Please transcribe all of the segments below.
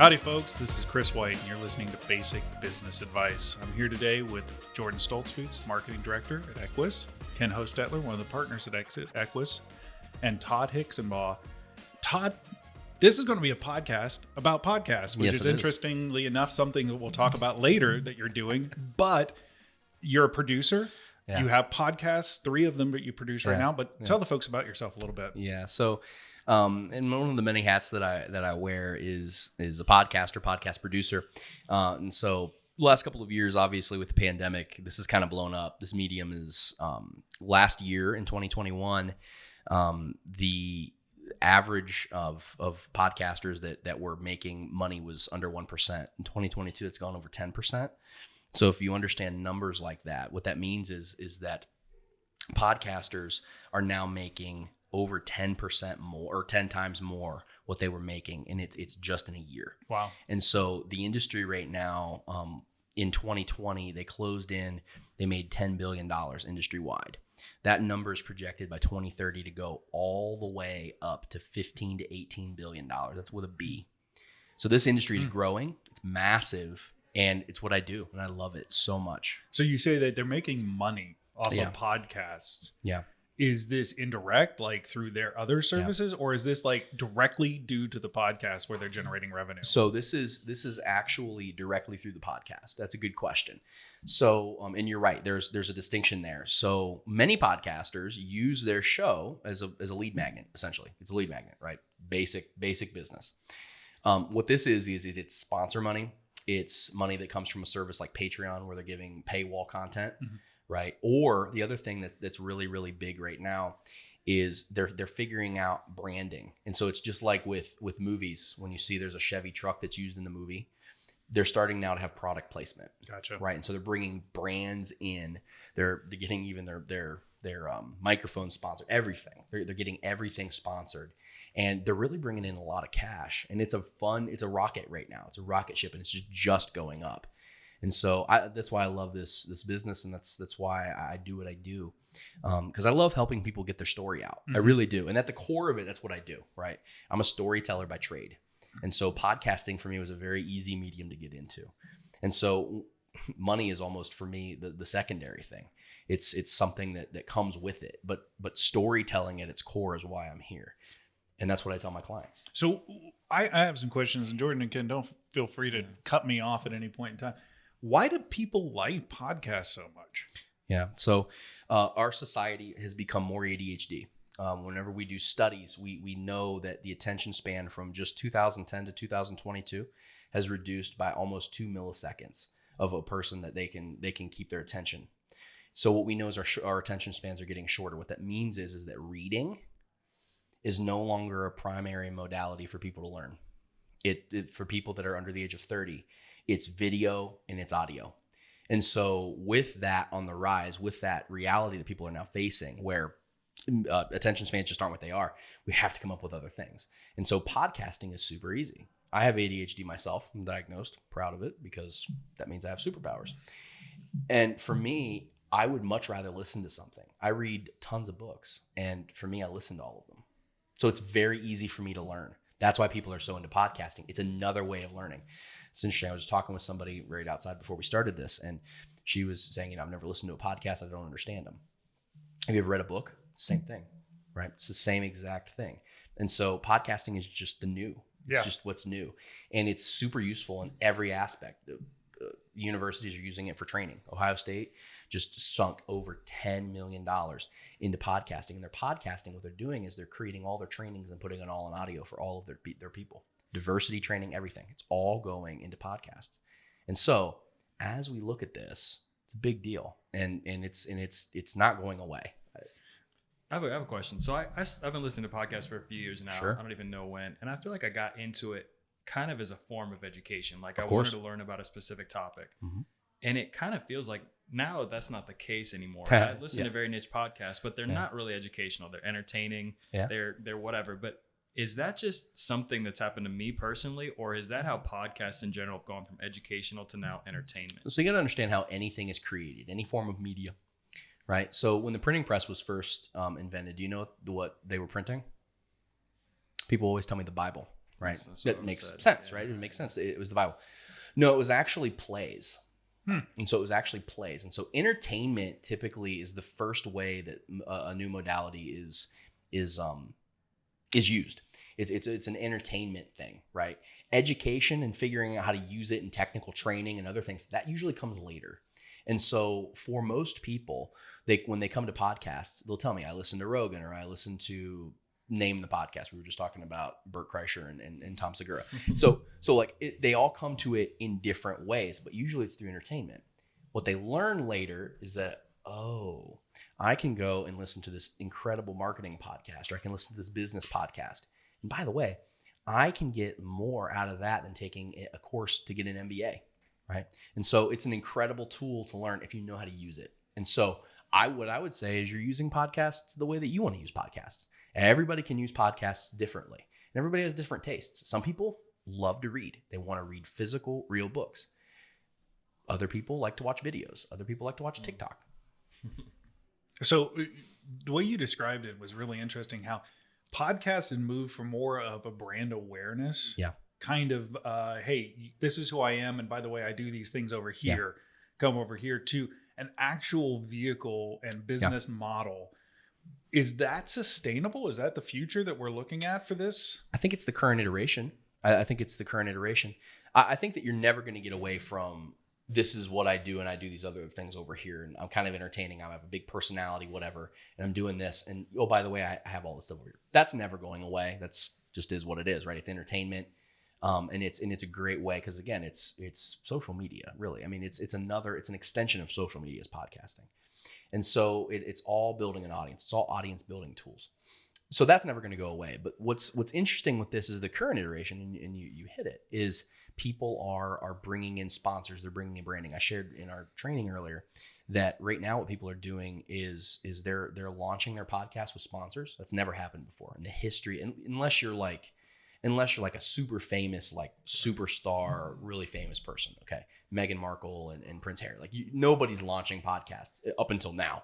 Howdy, folks. This is Chris White, and you're listening to Basic Business Advice. I'm here today with Jordan Stoltzfus, the Marketing Director at Eques, Ken Hostetler, one of the partners at Eques, and Todd Hixenbaugh. Todd, this is going to be a podcast about podcasts, which is interestingly enough something that we'll talk about later that you're doing, but you're a producer. Yeah. You have podcasts, 3 of them that you produce right now, but tell the folks about yourself a little bit. Yeah. So, and one of the many hats that I wear is a podcaster, podcast producer. And so the last couple of years, obviously with the pandemic, this has kind of blown up. This medium is, last year in 2021, the average of podcasters that were making money was under 1%. In 2022, it's gone over 10%. So if you understand numbers like that, what that means is that podcasters are now making over 10% more or 10 times more what they were making. And it's just in a year. Wow. And so the industry right now, in 2020, they made $10 billion industry wide. That number is projected by 2030 to go all the way up to $15 to $18 billion. That's with a B. So this industry is growing. It's massive. And it's what I do, and I love it so much. So you say that they're making money off of podcasts. Yeah. Is this indirect, like through their other services, or is this like directly due to the podcast where they're generating revenue? So this is actually directly through the podcast. That's a good question. So, and you're right. There's a distinction there. So many podcasters use their show as a lead magnet. Essentially, it's a lead magnet, right? Basic business. What this is it's sponsor money. It's money that comes from a service like Patreon where they're giving paywall content, right? Or the other thing that's really, really big right now is they're figuring out branding. And so it's just like with movies, when you see there's a Chevy truck that's used in the movie, they're starting now to have product placement. Gotcha. Right. And so they're bringing brands in. They're getting even their microphone sponsored, everything. They're getting everything sponsored. And they're really bringing in a lot of cash, and it's a rocket right now. It's a rocket ship, and it's just going up. And so that's why I love this business, and that's why I do what I do, because I love helping people get their story out. I really do. And at the core of it, that's what I do, right? I'm a storyteller by trade. And so podcasting for me was a very easy medium to get into. And so money is almost for me the secondary thing. It's something that comes with it, but storytelling at its core is why I'm here. And that's what I tell my clients. So I have some questions, and Jordan and Ken, don't feel free to cut me off at any point in time. Why do people like podcasts so much? Yeah. So our society has become more ADHD. Whenever we do studies, we know that the attention span from just 2010 to 2022 has reduced by almost 2 milliseconds of a person that they can keep their attention. So what we know is our attention spans are getting shorter. What that means is that reading is no longer a primary modality for people to learn. It for people that are under the age of 30, it's video and it's audio. And so with that on the rise, with that reality that people are now facing where attention spans just aren't what they are, we have to come up with other things. And so podcasting is super easy. I have ADHD myself. I'm diagnosed, proud of it, because that means I have superpowers. And for me, I would much rather listen to something. I read tons of books, and for me, I listen to all of them. So it's very easy for me to learn. That's why people are so into podcasting. It's another way of learning. It's interesting. I was talking with somebody right outside before we started this, and she was saying, I've never listened to a podcast. I don't understand them. Have you ever read a book? Same thing, right? It's the same exact thing. And so podcasting is just the new. It's just what's new. And it's super useful in every aspect. Universities are using it for training. Ohio State just sunk over $10 million into podcasting. And they're podcasting. What they're doing is they're creating all their trainings and putting it all in audio for all of their people. Diversity training, everything. It's all going into podcasts. And so as we look at this, it's a big deal. And it's not going away. I have a question. So I've been listening to podcasts for a few years now. Sure. I don't even know when. And I feel like I got into it kind of as a form of education. Like I wanted to learn about a specific topic. And it kind of feels like now that's not the case anymore. I listen to very niche podcasts, but they're not really educational. They're entertaining. They're whatever. But is that just something that's happened to me personally, or is that how podcasts in general have gone from educational to now entertainment? So you got to understand how anything is created, any form of media, right? So when the printing press was first invented, do you know what they were printing? People always tell me the Bible. right? That's That makes sense, right? It makes sense. It was the Bible. No, it was actually plays. And so it was actually plays. And so entertainment typically is the first way that a new modality is used. It's an entertainment thing, right? Education and figuring out how to use it in technical training and other things, that usually comes later. And so for most people, when they come to podcasts, they'll tell me, I listen to Rogan, or I listen to, name the podcast. We were just talking about Burt Kreischer and Tom Segura. So like they all come to it in different ways, but usually it's through entertainment. What they learn later is that, oh, I can go and listen to this incredible marketing podcast, or I can listen to this business podcast. And by the way, I can get more out of that than taking a course to get an MBA, right? And so it's an incredible tool to learn if you know how to use it. And so what I would say is you're using podcasts the way that you want to use podcasts. Everybody can use podcasts differently, and everybody has different tastes. Some people love to read. They want to read physical, real books. Other people like to watch videos. Other people like to watch TikTok. So the way you described it was really interesting, how podcasts had moved from more of a brand awareness, kind of, hey, this is who I am, and by the way, I do these things over here, come over here, to an actual vehicle and business model. Is that sustainable? Is that the future that we're looking at for this? I think it's the current iteration. I think it's the current iteration. I think that you're never going to get away from, this is what I do, and I do these other things over here, and I'm kind of entertaining. I have a big personality, whatever, and I'm doing this. And oh, by the way, I have all this stuff over here. That's never going away. That's just is what it is, right? It's entertainment, and it's a great way, because again, it's social media, really. I mean, it's an extension of social media is podcasting. And so it's all building an audience. It's all audience building tools. So that's never going to go away. But what's interesting with this is the current iteration, and you hit it, is people are bringing in sponsors. They're bringing in branding. I shared in our training earlier that right now what people are doing is they're launching their podcast with sponsors. That's never happened before in the history, unless you're like a super famous, like superstar, really famous person. Okay. Meghan Markle and Prince Harry. Like nobody's launching podcasts up until now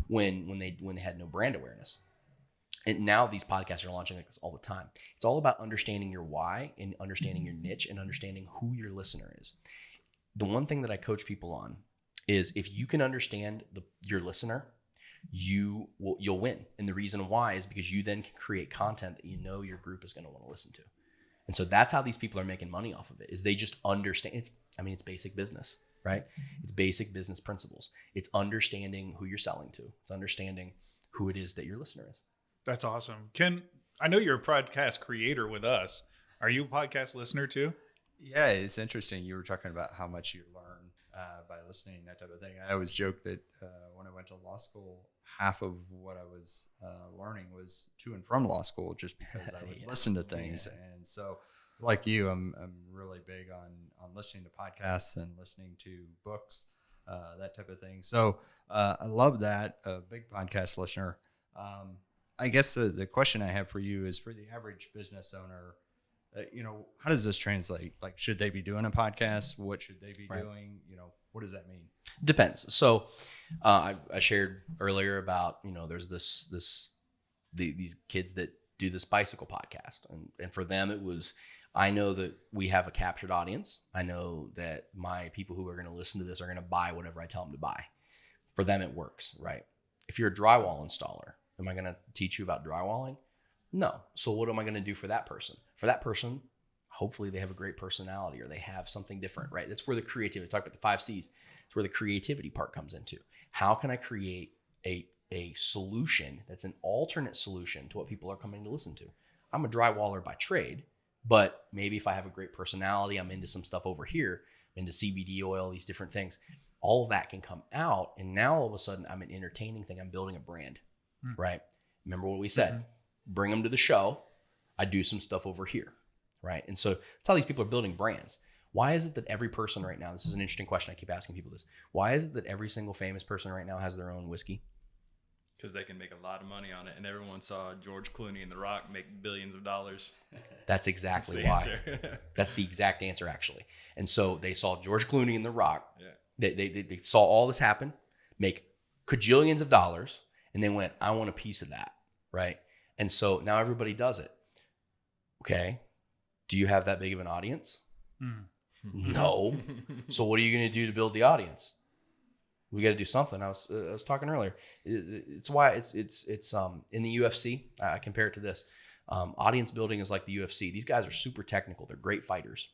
when they had no brand awareness. And now these podcasts are launching like this all the time. It's all about understanding your why and understanding your niche and understanding who your listener is. The one thing that I coach people on is, if you can understand your listener, you'll win. And the reason why is because you then can create content that you know your group is going to want to listen to. And so that's how these people are making money off of it, is they just understand. It's basic business, right? It's basic business principles. It's understanding who you're selling to. It's understanding who it is that your listener is. That's awesome. Ken, I know you're a podcast creator with us. Are you a podcast listener too? Yeah, it's interesting. You were talking about how much you learn by listening, that type of thing. I always joke that when I went to law school, half of what I was learning was to and from law school, just because I would listen to things. Yeah. And so, like you, I'm really big on listening to podcasts and listening to books, that type of thing. So I love that. A big podcast listener. I guess the question I have for you is, for the average business owner, how does this translate? Like, should they be doing a podcast? What should they be doing? What does that mean? Depends. So I shared earlier about, there's these kids that do this bicycle podcast. And for them, it was, I know that we have a captured audience. I know that my people who are going to listen to this are going to buy whatever I tell them to buy. For them, it works, right? If you're a drywall installer, am I going to teach you about drywalling? No. So what am I going to do for that person? For that person, hopefully they have a great personality, or they have something different, right? That's where the creativity, talk about the 5 C's. It's where the creativity part comes into. How can I create a solution that's an alternate solution to what people are coming to listen to? I'm a drywaller by trade, but maybe if I have a great personality, I'm into some stuff over here, I'm into CBD oil, these different things. All of that can come out. And now all of a sudden I'm an entertaining thing. I'm building a brand, right? Remember what we said, bring them to the show. I do some stuff over here, right? And so that's how these people are building brands. Why is it that every person right now, this is an interesting question, I keep asking people this. Why is it that every single famous person right now has their own whiskey? Because they can make a lot of money on it. And everyone saw George Clooney and The Rock make billions of dollars. That's exactly why. That's the exact answer, actually. And so they saw George Clooney and The Rock. Yeah. They saw all this happen, make cajillions of dollars, and they went, I want a piece of that, right? And so now everybody does it. Okay, Do you have that big of an audience? Mm. No. So what are you going to do to build the audience? We got to do something. I was talking earlier. It's why it's in the UFC. I compare it to this. Audience building is like the UFC. These guys are super technical. They're great fighters,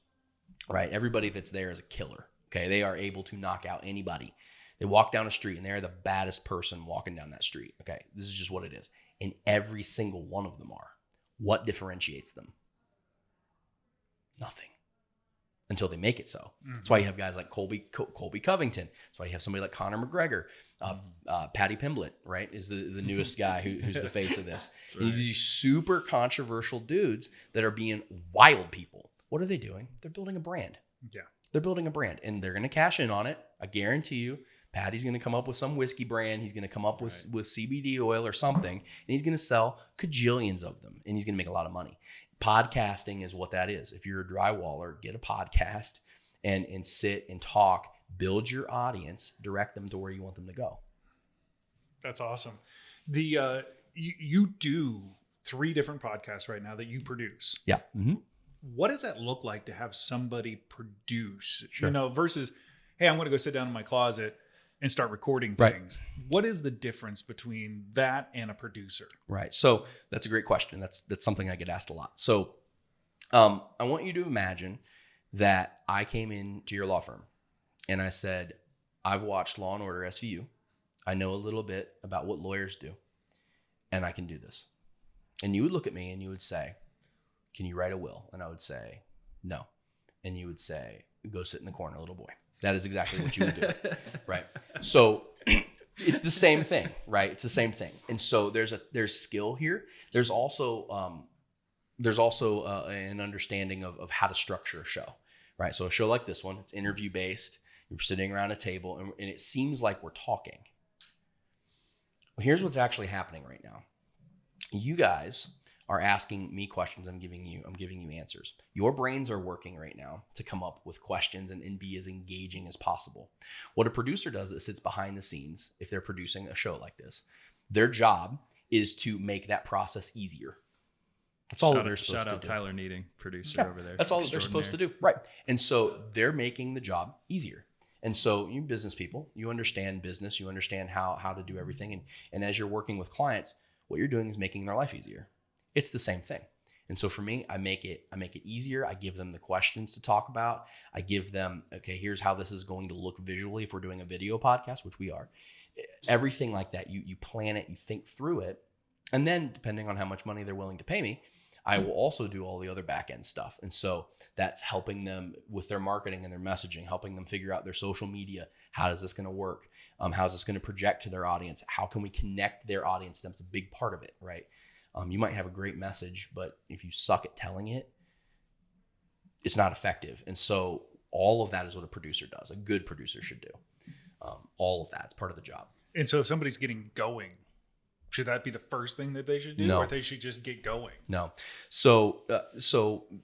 right? Everybody that's there is a killer. Okay, they are able to knock out anybody. They walk down a street and they're the baddest person walking down that street. Okay, this is just what it is. And every single one of them are. What differentiates them? Nothing. Until they make it so. That's why you have guys like Colby Covington. That's why you have somebody like Conor McGregor. Paddy Pimblett, right, is the newest guy who's the face of this. Right. And these super controversial dudes that are being wild people. What are they doing? They're building a brand. Yeah. They're building a brand, and they're going to cash in on it. I guarantee you. Paddy's going to come up with some whiskey brand. He's going to come up with CBD oil or something, and he's going to sell cajillions of them, and he's going to make a lot of money. Podcasting is what that is. If you're a drywaller, get a podcast and sit and talk, build your audience, direct them to where you want them to go. That's awesome. The you do 3 different podcasts right now that you produce. Yeah. Mm-hmm. What does that look like to have somebody produce? Sure. You know, versus, hey, I'm going to go sit down in my closet and start recording things. Right. What is the difference between that and a producer? Right. So that's a great question. That's something I get asked a lot. So I want you to imagine that I came into your law firm and I said, I've watched Law & Order SVU. I know a little bit about what lawyers do, and I can do this. And you would look at me and you would say, can you write a will? And I would say, no. And you would say, go sit in the corner, little boy. That is exactly what you would do, right? So it's the same thing, right? It's the same thing. And so there's skill here. There's also an understanding of how to structure a show, right? So a show like this one, it's interview based. You're sitting around a table, and it seems like we're talking. Well, here's what's actually happening right now. You guys are asking me questions. I'm giving you answers. Your brains are working right now to come up with questions and be as engaging as possible. What a producer does that sits behind the scenes, if they're producing a show like this, their job is to make that process easier. That's all they're supposed to do. Shout out Tyler Needing, producer over there. That's all that they're supposed to do. Right. And so they're making the job easier. And so you business people, you understand business, you understand how to do everything. And as you're working with clients, what you're doing is making their life easier. It's the same thing. And so for me, I make it easier. I give them the questions to talk about. I give them, okay, here's how this is going to look visually if we're doing a video podcast, which we are. Everything like that, you plan it, you think through it. And then depending on how much money they're willing to pay me, I will also do all the other back end stuff. And so that's helping them with their marketing and their messaging, helping them figure out their social media. How is this going to work? How is this going to project to their audience? How can we connect their audience? That's a big part of it, right? You might have a great message, but if you suck at telling it, it's not effective. And so all of that is what a producer does. A good producer should do. All of that. It's part of the job. And so if somebody's getting going, should that be the first thing that they should do? No. Or they should just get going? No. So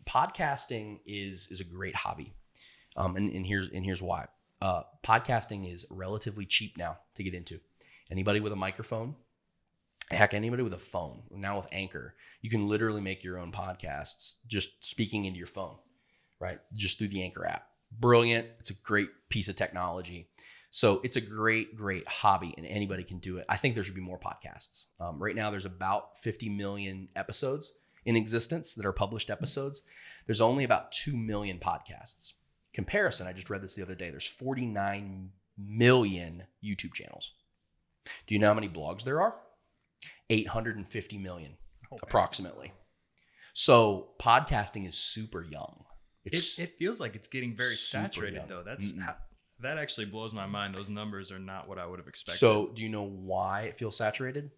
podcasting is a great hobby. And here's why. Podcasting is relatively cheap now to get into. Anybody with a microphone, heck, anybody with a phone, now with Anchor, you can literally make your own podcasts just speaking into your phone, right? Just through the Anchor app. Brilliant. It's a great piece of technology. So it's a great, great hobby, and anybody can do it. I think there should be more podcasts. Right now, there's about 50 million episodes in existence that are published episodes. There's only about 2 million podcasts. Comparison, I just read this the other day. There's 49 million YouTube channels. Do you know how many blogs there are? 850 million, approximately. So podcasting is super young. It feels like it's getting very saturated, though. That actually blows my mind. Those numbers are not what I would have expected. So do you know why it feels saturated?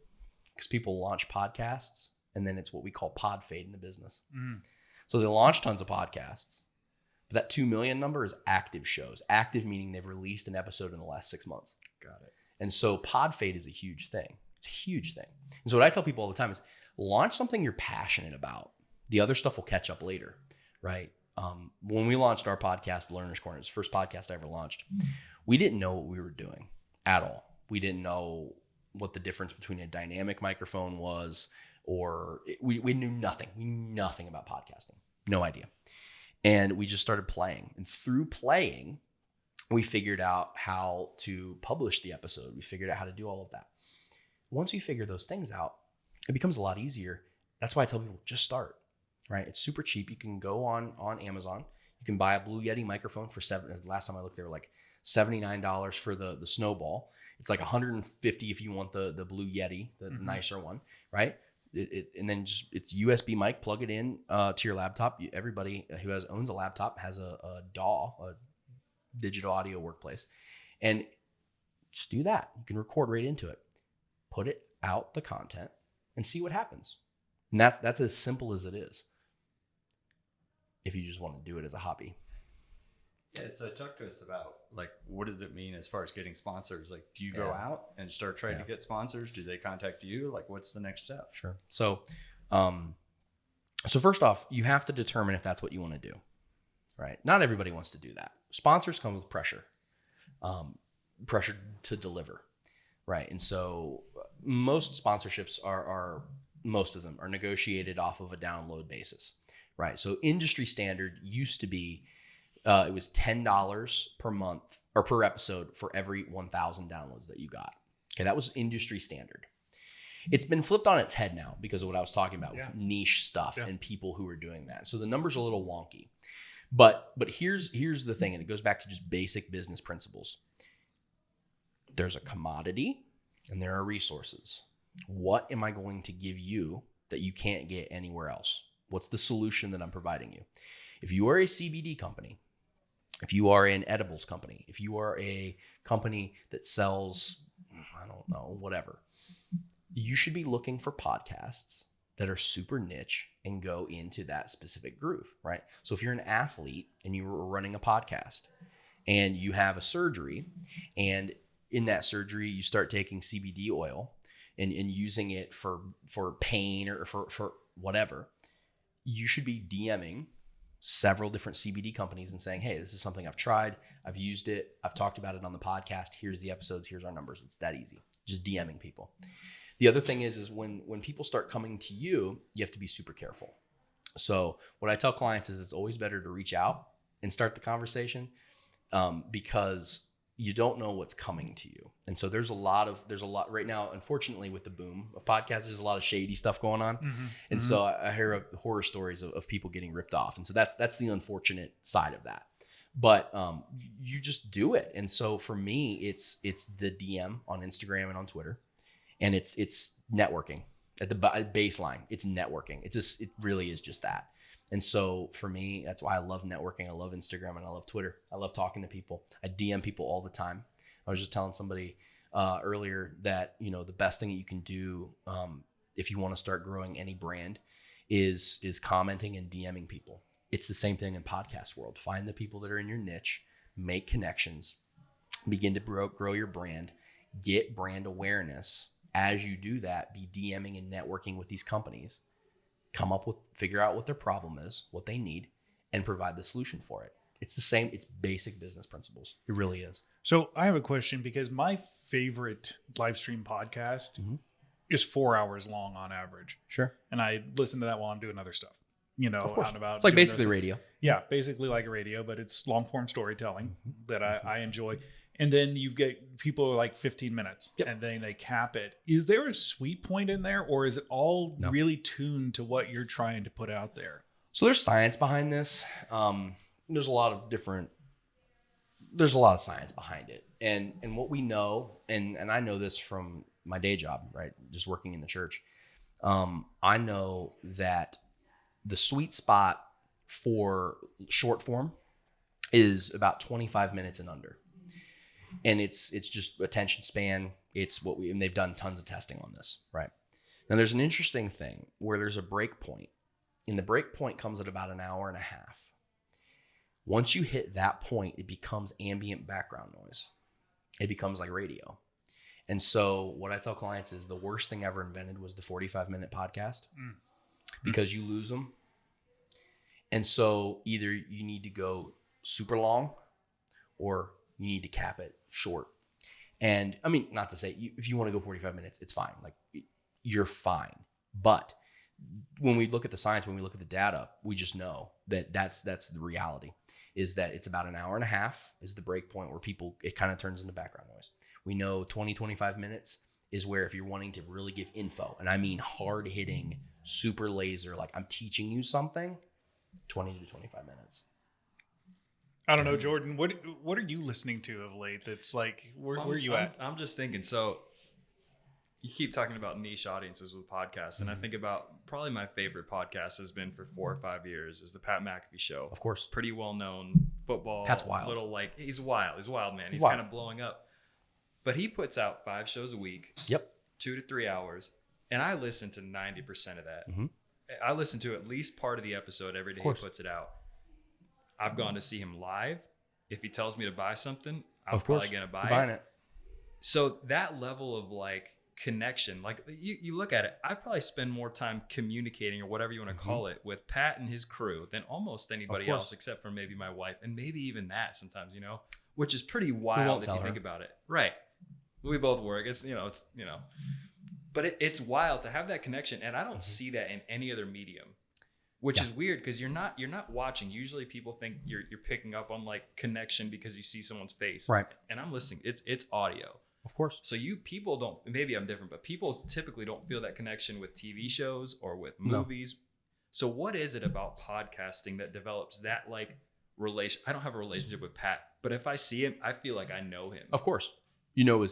Because people launch podcasts, and then it's what we call pod fade in the business. So they launch tons of podcasts, but that 2 million number is active shows. Active meaning they've released an episode in the last 6 months. Got it. And so pod fade is a huge thing. It's a huge thing. And so what I tell people all the time is launch something you're passionate about. The other stuff will catch up later, right? When we launched our podcast, Learner's Corner, it was the first podcast I ever launched, we didn't know what we were doing at all. We didn't know what the difference between a dynamic microphone was, or we knew nothing. We knew nothing about podcasting. No idea. And we just started playing. And through playing, we figured out how to publish the episode. We figured out how to do all of that. Once we figure those things out, it becomes a lot easier. That's why I tell people, just start, right? It's super cheap. You can go on Amazon. You can buy a Blue Yeti microphone for last time I looked, they were like $79 for the Snowball. It's like $150 if you want the Blue Yeti, the nicer one, right? And then just it's USB mic, plug it in to your laptop. Everybody who owns a laptop has a DAW, a digital audio workplace, and just do that. You can record right into it, put it out the content, and see what happens. And that's as simple as it is. If you just want to do it as a hobby. Yeah, so talk to us about like what does it mean as far as getting sponsors? Like, do you go out and start trying to get sponsors? Do they contact you? Like, what's the next step? Sure. So first off, you have to determine if that's what you want to do, right? Not everybody wants to do that. Sponsors come with pressure, pressure to deliver, right? And so most sponsorships most of them are negotiated off of a download basis, right? So industry standard used to be it was $10 per month or per episode for every 1,000 downloads that you got. Okay, that was industry standard. It's been flipped on its head now because of what I was talking about with niche stuff and people who are doing that. So the number's a little wonky. But here's the thing, and it goes back to just basic business principles. There's a commodity and there are resources. What am I going to give you that you can't get anywhere else? What's the solution that I'm providing you? If you are a CBD company, if you are an edibles company, if you are a company that sells, I don't know, whatever, you should be looking for podcasts that are super niche and go into that specific groove, right? So if you're an athlete and you were running a podcast and you have a surgery, and in that surgery you start taking CBD oil and using it for pain or for whatever, you should be DMing several different CBD companies and saying, hey, this is something I've tried. I've used it. I've talked about it on the podcast. Here's the episodes. Here's our numbers. It's that easy. Just DMing people. The other thing is when people start coming to you, you have to be super careful. So what I tell clients is it's always better to reach out and start the conversation because you don't know what's coming to you. And so there's a lot right now, unfortunately, with the boom of podcasts, there's a lot of shady stuff going on. And so I hear horror stories of people getting ripped off. And so that's the unfortunate side of that. But you just do it. And so for me, it's the DM on Instagram and on Twitter. And it's networking at the baseline. It's networking. It really is just that. And so for me, that's why I love networking. I love Instagram and I love Twitter. I love talking to people. I DM people all the time. I was just telling somebody earlier that, the best thing that you can do if you want to start growing any brand is commenting and DMing people. It's the same thing in podcast world. Find the people that are in your niche, make connections, begin to grow your brand, get brand awareness. As you do that, be DMing and networking with these companies. Figure out what their problem is, what they need, and provide the solution for it. It's the same. It's basic business principles. It really is. So I have a question because my favorite live stream podcast is 4 hours long on average. Sure. And I listen to that while I'm doing other stuff, out and about. It's like basically radio. Yeah, basically like a radio, but it's long form storytelling that I enjoy. And then you get people are like 15 minutes and then they cap it. Is there a sweet point in there or is it all really tuned to what you're trying to put out there? So there's science behind this. There's a lot of science behind it. And what we know, and I know this from my day job, right? Just working in the church. I know that the sweet spot for short form is about 25 minutes and under. And it's just attention span. And they've done tons of testing on this, right? Now there's an interesting thing where there's a break point, and the break point comes at about an hour and a half. Once you hit that point, it becomes ambient background noise. It becomes like radio. And so what I tell clients is the worst thing ever invented was the 45-minute podcast because you lose them. And so either you need to go super long or you need to cap it short. And I mean, not to say if you want to go 45 minutes, it's fine. Like you're fine. But when we look at the science, when we look at the data, we just know that that's the reality, is that it's about an hour and a half is the break point where it kind of turns into background noise. We know 20, 25 minutes is where if you're wanting to really give info, and I mean hard hitting, super laser, like I'm teaching you something, 20 to 25 minutes. I don't know, Jordan, what are you listening to of late that's like, where are you at? I'm just thinking, so you keep talking about niche audiences with podcasts, and I think about probably my favorite podcast has been for 4 or 5 years is the Pat McAfee Show. Of course. Pretty well known football. Pat's wild. He's wild, man. He's wild. kind of blowing up. But he puts out 5 shows a week. Yep. 2 to 3 hours. And I listen to 90% of that. Mm-hmm. I listen to at least part of the episode every day he puts it out. I've gone to see him live. If he tells me to buy something, I'm probably going to buy it. So that level of like connection, like you look at it, I probably spend more time communicating or whatever you want to call it with Pat and his crew than almost anybody else, except for maybe my wife, and maybe even that sometimes, which is pretty wild if you think about it. Right. We both work. But it's wild to have that connection, and I don't see that in any other medium, which is weird because you're not watching. Usually people think you're picking up on like connection because you see someone's face, right? And I'm listening. It's audio, of course. So people don't. Maybe I'm different, but people typically don't feel that connection with TV shows or with movies. No. So what is it about podcasting that develops that like relation? I don't have a relationship with Pat, but if I see him, I feel like I know him. Of course, you know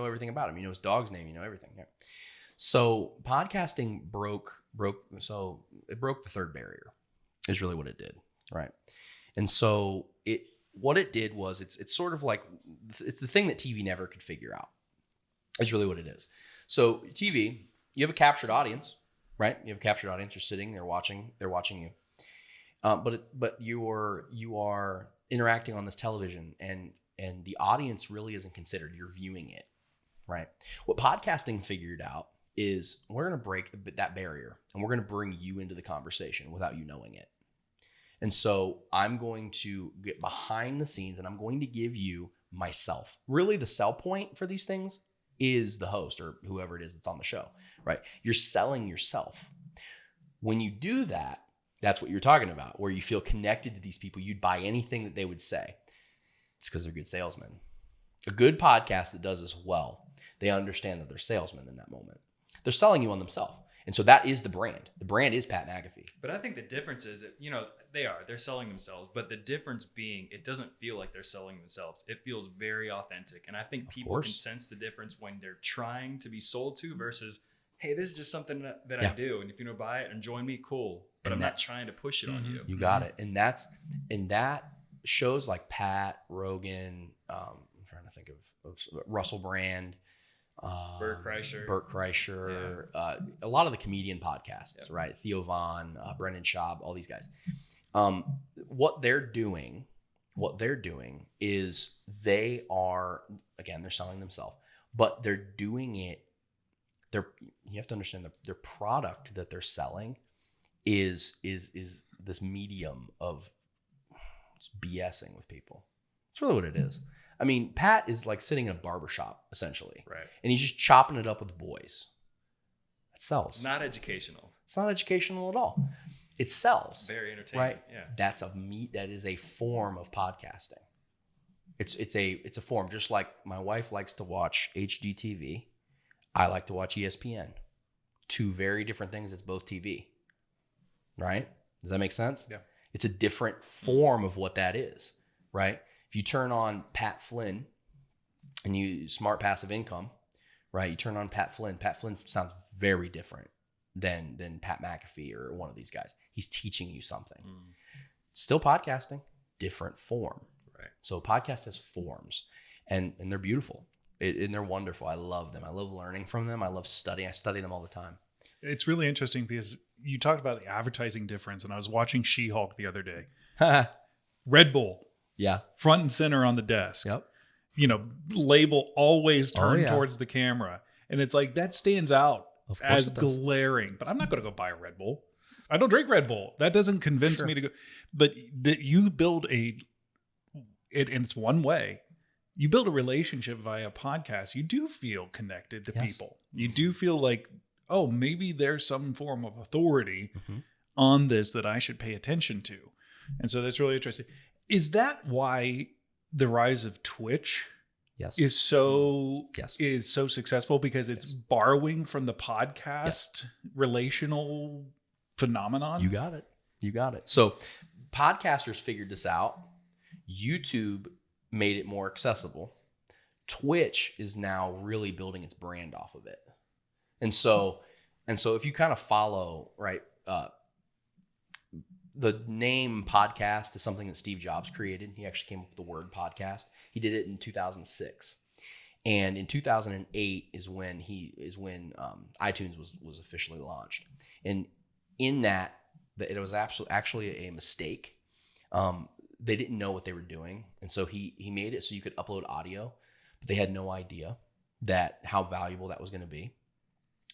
everything about him. You know his dog's name. You know everything. Yeah. So podcasting broke. So it broke the third barrier, is really what it did, right? And so what it did was it's sort of like it's the thing that TV never could figure out. It's really what it is. So TV, you have a captured audience, right? You have a captured audience. You're sitting, they're watching you, but you are interacting on this television, and the audience really isn't considered. You're viewing it, right? What podcasting figured out is we're going to break that barrier, and we're going to bring you into the conversation without you knowing it. And so I'm going to get behind the scenes, and I'm going to give you myself. Really, the sell point for these things is the host or whoever it is that's on the show, right? You're selling yourself. When you do that, that's what you're talking about, where you feel connected to these people. You'd buy anything that they would say. It's because they're good salesmen. A good podcast that does this well, they understand that they're salesmen in that moment. They're selling you on themselves. And so that is the brand. The brand is Pat McAfee. But I think the difference is that, they're selling themselves, but the difference being it doesn't feel like they're selling themselves. It feels very authentic. And I think people can sense the difference when they're trying to be sold to versus, hey, this is just something that I do. And if you buy it and join me, cool. But I'm not trying to push it on you. You got it. And that shows like Pat, Rogan, I'm trying to think of Russell Brand, Bert Kreischer, a lot of the comedian podcasts, right? Theo Von, Brendan Schaub, all these guys. What they're doing is they're selling themselves, but they're doing it. You have to understand their product that they're selling is this medium of BSing with people. It's really what it is. I mean, Pat is like sitting in a barbershop, essentially. Right. And he's just chopping it up with the boys. That sells. Not educational. It's not educational at all. It sells. Very entertaining. Right? Yeah. That is a form of podcasting. It's a form. Just like my wife likes to watch HGTV, I like to watch ESPN. Two very different things. It's both TV. Right? Does that make sense? Yeah. It's a different form of what that is. Right? If you turn on Pat Flynn and you smart passive income, right? You turn on Pat Flynn sounds very different than Pat McAfee or one of these guys. He's teaching you something. Still podcasting, different form. Right. So podcast has forms, and they're beautiful and they're wonderful. I love them. I love learning from them. I love studying. I study them all the time. It's really interesting because you talked about the advertising difference, and I was watching She-Hulk the other day. Red Bull. Yeah. Front and center on the desk. Yep. Label always turned towards the camera. And it's like, that stands out as glaring. But I'm not going to go buy a Red Bull. I don't drink Red Bull. That doesn't convince me to go. But that you build and it's one way. You build a relationship via podcast. You do feel connected to people. You do feel like, oh, maybe there's some form of authority on this that I should pay attention to. And so that's really interesting. Is that why the rise of Twitch is so successful? Because it's borrowing from the podcast relational phenomenon? You got it. So podcasters figured this out. YouTube made it more accessible. Twitch is now really building its brand off of it. And so if you kind of follow, right, the name podcast is something that Steve Jobs created. He actually came up with the word podcast. He did it in 2006. And in 2008 is when iTunes was officially launched. And in that it was actually a mistake. They didn't know what they were doing. And so he made it so you could upload audio, but they had no idea that how valuable that was going to be.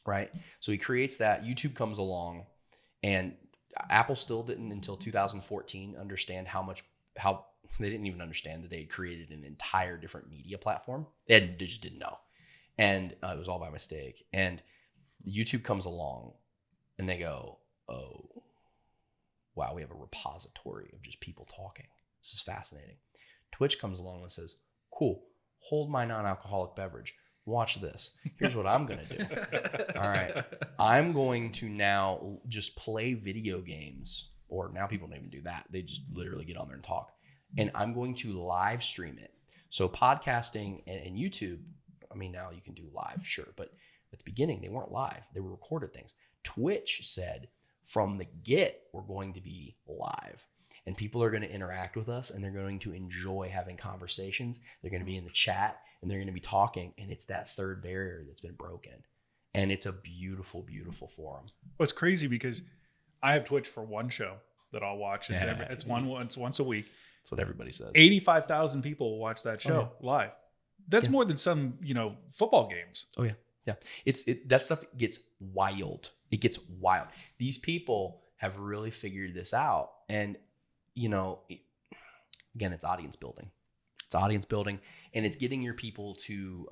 Right. So he creates that. YouTube comes along, and Apple still didn't until 2014 understand how they didn't even understand that they had created an entire different media platform. They just didn't know. And it was all by mistake. And YouTube comes along and they go, oh, wow, we have a repository of just people talking. This is fascinating. Twitch comes along and says, cool, hold my non-alcoholic beverage. Watch this. Here's what I'm going to do. All right. I'm going to now just play video games, or now people don't even do that. They just literally get on there and talk. And I'm going to live stream it. So podcasting and YouTube, I mean, now you can do live, sure. But at the beginning, they weren't live. They were recorded things. Twitch said, from the get, we're going to be live. And people are going to interact with us, and they're going to enjoy having conversations. They're going to be in the chat, and they're going to be talking. And it's that third barrier that's been broken. And it's a beautiful, beautiful forum. Well, it's crazy because I have Twitch for one show that I'll watch. It's once a week. That's what everybody says. 85,000 people watch that show live. That's more than some, football games. Oh yeah. Yeah. That stuff gets wild. It gets wild. These people have really figured this out. And, again, it's audience building. It's audience building, and it's getting your people to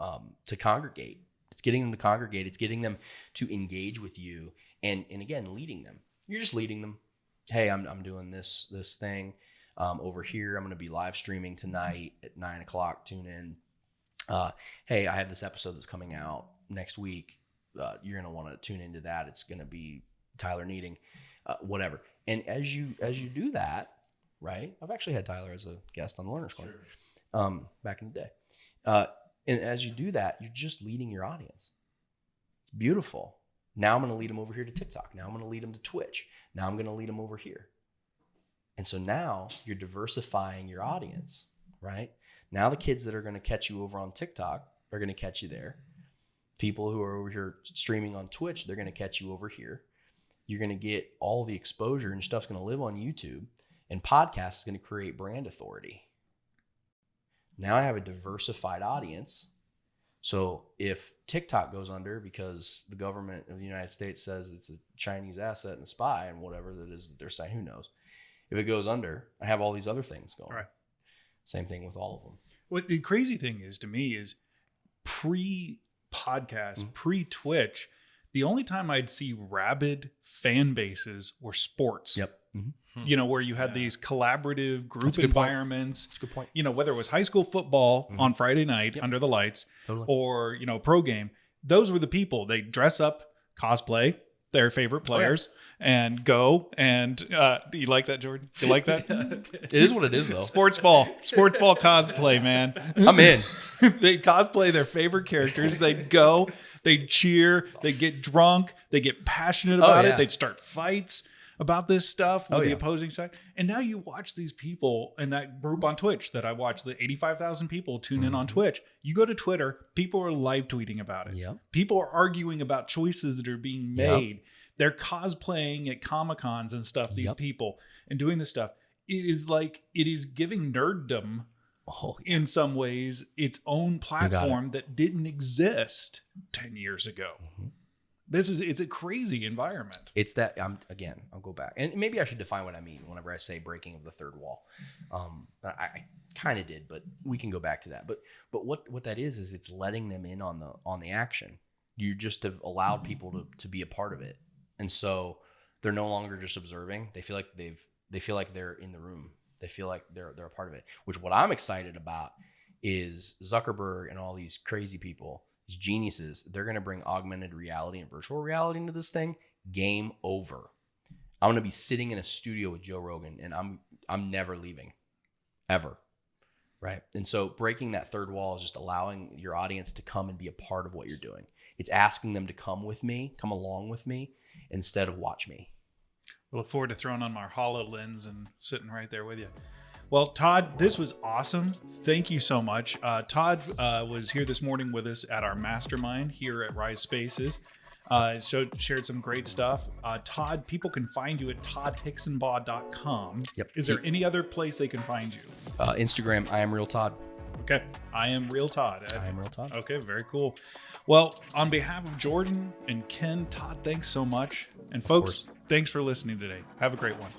congregate. It's getting them to congregate. It's getting them to engage with you, and again, leading them. You're just leading them. Hey, I'm doing this thing over here. I'm going to be live streaming tonight at 9:00. Tune in. Hey, I have this episode that's coming out next week. You're going to want to tune into that. It's going to be Tyler Needing, whatever. And as you do that, right? I've actually had Tyler as a guest on the Learner's Corner back in the day. And as you do that, you're just leading your audience. It's beautiful. Now I'm going to lead them over here to TikTok. Now I'm going to lead them to Twitch. Now I'm going to lead them over here. And so now you're diversifying your audience, right? Now the kids that are going to catch you over on TikTok are going to catch you there. People who are over here streaming on Twitch, they're going to catch you over here. You're going to get all the exposure, and stuff's going to live on YouTube. And podcast is going to create brand authority. Now I have a diversified audience. So if TikTok goes under because the government of the United States says it's a Chinese asset and a spy and whatever that is that they're saying, who knows? If it goes under, I have all these other things going. Right. Same thing with all of them. What the crazy thing is to me is pre-podcast, pre-Twitch, the only time I'd see rabid fan bases were sports. Yep. Mm-hmm. Where you had these collaborative group environments. That's a good point. Whether it was high school football on Friday night under the lights or, pro game, those were the people. They dress up, cosplay their favorite players and go. And do you like that, Jordan? You like that? It is what it is, though. Sports ball cosplay, man. I'm in. They cosplay their favorite characters. They go, they cheer, they get drunk, they get passionate about it. They'd start fights about this stuff with the opposing side. And now you watch these people in that group on Twitch that I watch, the 85,000 people tune in on Twitch. You go to Twitter, people are live tweeting about it. Yep. People are arguing about choices that are being made. Yep. They're cosplaying at Comic-Cons and stuff, these people, and doing this stuff. It is giving nerddom in some ways its own platform that didn't exist 10 years ago. Mm-hmm. It's a crazy environment. It's that I'll go back, and maybe I should define what I mean whenever I say breaking of the third wall. I kind of did, but we can go back to that. But what that is it's letting them in on the action. You just have allowed people to be a part of it. And so they're no longer just observing. They feel like they're in the room. They feel like they're a part of it, which what I'm excited about is Zuckerberg and all these crazy people, these geniuses, they're going to bring augmented reality and virtual reality into this thing. Game over. I'm going to be sitting in a studio with Joe Rogan, and I'm never leaving, ever. Right. And so breaking that third wall is just allowing your audience to come and be a part of what you're doing. It's asking them to come along with me instead of watch me. I look forward to throwing on my HoloLens and sitting right there with you. Well, Todd, this was awesome. Thank you so much. Todd was here this morning with us at our mastermind here at Rise Spaces. Shared some great stuff. Todd, people can find you at toddhixenbaugh.com. Yep. Is there any other place they can find you? Instagram, I am Real Todd. Okay. I am Real Todd. I am Real Todd. Okay, very cool. Well, on behalf of Jordan and Ken, Todd, thanks so much. And folks, thanks for listening today. Have a great one.